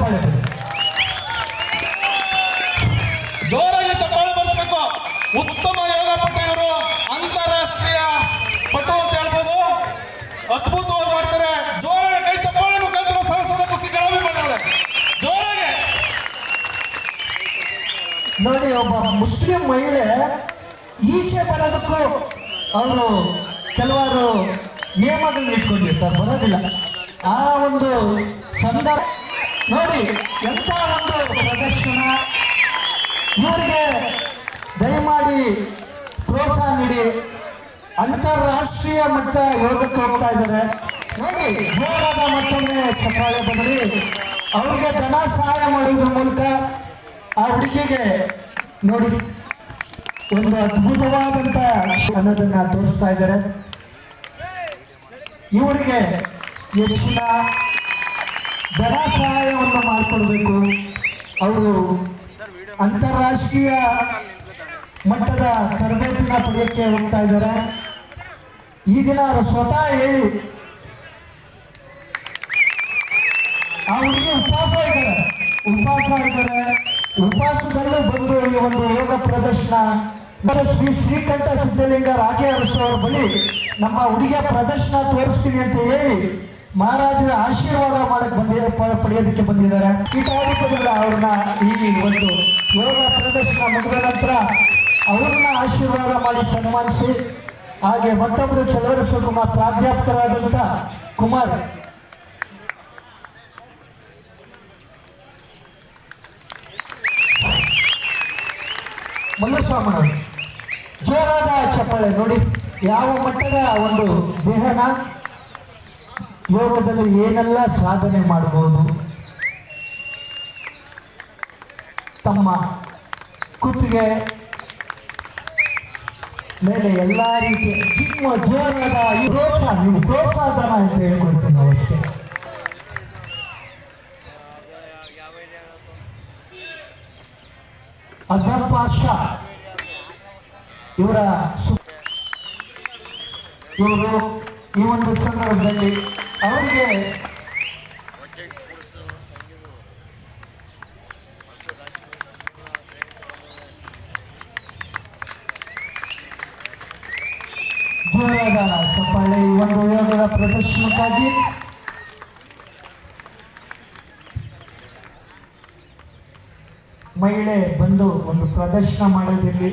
ಚಪ್ಪಾಳೆ ಬರಲಿ, ಜೋರಾಗಿ ಚಪ್ಪಾಳೆ ಬರ್ಸ್ಬೇಕು. ಉತ್ತಮ ಯೋಗ ಪಟು ಇವರು, ಅಂತಾರಾಷ್ಟ್ರೀಯ ಪಟು ಅಂತ ಹೇಳ್ಬೋದು. ಅದ್ಭುತವಾಗಿ ಮಾಡ್ತಾರೆ. ಜೋರಾಗಿ ಕೈ ಚಪ್ಪಾಳೆ ಮುಖಾಂತರ ಸಾಹಸದ ಕುಸ್ತಿ ಕಳವಿ ಮಾಡ್ತಾರೆ ಜೋರಾಗಿ. ನೋಡಿ, ಒಬ್ಬ ಮುಸ್ಲಿಂ ಮಹಿಳೆ ಈಚೆ ಬರೋದಕ್ಕೂ ಅವರು ಕೆಲವಾರು ನಿಯಮಗಳನ್ನ ಇಟ್ಕೊಂಡಿರ್ತಾರೆ, ಬರೋದಿಲ್ಲ. ಆ ಒಂದು ಸಂದರ್ಭ ನೋಡಿ, ಎಂಥ ಒಂದು ಪ್ರದರ್ಶನ. ಇವರಿಗೆ ದಯಮಾಡಿ ಪ್ರೋತ್ಸಾಹ ನೀಡಿ. ಅಂತಾರಾಷ್ಟ್ರೀಯ ಮಟ್ಟ ಯೋಗಕ್ಕೆ ಹೋಗ್ತಾ ಇದ್ದಾರೆ ನೋಡಿ. ಜೋರಾದ ಮತ್ತೊಮ್ಮೆ ಚಪ್ಪಾಳೆ ಬರಲಿ. ಅವ್ರಿಗೆ ಧನ ಸಹಾಯ ಮಾಡೋದ್ರ ಮೂಲಕ ಆ ಹುಡುಗಿಗೆ ನೋಡಿ ಒಂದು ಅದ್ಭುತವಾದಂಥ ಅನ್ನೋದನ್ನ ತೋರಿಸ್ತಾ ಇದ್ದಾರೆ. ಇವರಿಗೆ ಹೆಚ್ಚಿನ ಧನ ಸಹಾಯವನ್ನು ಮಾಡಿಕೊಡ್ಬೇಕು. ಅವರು ಅಂತಾರಾಷ್ಟ್ರೀಯ ಮಟ್ಟದ ತರಬೇತಿನ ಪಡೆಯೋಕ್ಕೆ ಹೋಗ್ತಾ ಇದ್ದಾರೆ. ಈ ದಿನ ಅವರು ಸ್ವತಃ ಹೇಳಿ ಆ ಹುಡುಗಿ ಉಪವಾಸ ಇದ್ದಾರೆ. ಉಪವಾಸದಲ್ಲೂ ಬಂದು ಈ ಒಂದು ಯೋಗ ಪ್ರದರ್ಶನ ಶ್ರೀಕಂಠ ಸಿದ್ಧಲಿಂಗ ರಾಜೇ ಅರಸು ಅವರ ಬಳಿ ನಮ್ಮ ಹುಡುಗಿಯ ಪ್ರದರ್ಶನ ತೋರಿಸ್ತೀನಿ ಅಂತ ಹೇಳಿ ಮಹಾರಾಜರ ಆಶೀರ್ವಾದ ಮಾಡಕ್ಕೆ ಪಡೆಯೋದಕ್ಕೆ ಬಂದಿದ್ದಾರೆ. ಪೀಠಾಧಿಪತಿಗಳ ಅವ್ರನ್ನ ಈ ಒಂದು ಯೋಗ ಪ್ರದರ್ಶನ ಮುಗಿದ ನಂತರ ಅವ್ರನ್ನ ಆಶೀರ್ವಾದ ಮಾಡಿ ಸನ್ಮಾನಿಸಿ, ಹಾಗೆ ಮತ್ತೊಬ್ಬರು ಚಲವರಿಸುವ ಪ್ರಾಧ್ಯಾಪಕರಾದಂಥ ಕುಮಾರ್ ಮಲ್ಲಸ್ವಾಮಿ ಜೋರಾದ ಚಪ್ಪಾಳೆ ನೋಡಿ. ಯಾವ ಮಟ್ಟದ ಒಂದು ದೇಹನ ಯೋಗದಲ್ಲಿ ಏನೆಲ್ಲ ಸಾಧನೆ ಮಾಡಬಹುದು, ತಮ್ಮ ಕುತ್ತಿಗೆ ಮೇಲೆ ಎಲ್ಲ ರೀತಿಯ ನಿಮ್ಮ ಜೋರಾದ ಈ ಪ್ರೋತ್ಸಾಹ, ನೀವು ಪ್ರೋತ್ಸಾಹನ ಅಂತ ಹೇಳ್ಕೊಳ್ತೀವಿ ನಾವು ಅಷ್ಟೇ. ಅಜರ್ ಪಾಷಾ ಇವರು ಈ ಒಂದು ಸಂದರ್ಭದಲ್ಲಿ ಅವರಿಗೆ ಜೋರಾದ ಚಪ್ಪಾಳೆ ಈ ಒಂದು ಯೋಗದ ಪ್ರದರ್ಶನಕ್ಕಾಗಿ. ಮಹಿಳೆ ಬಂದು ಒಂದು ಪ್ರದರ್ಶನ ಮಾಡೋದಿರಲಿ.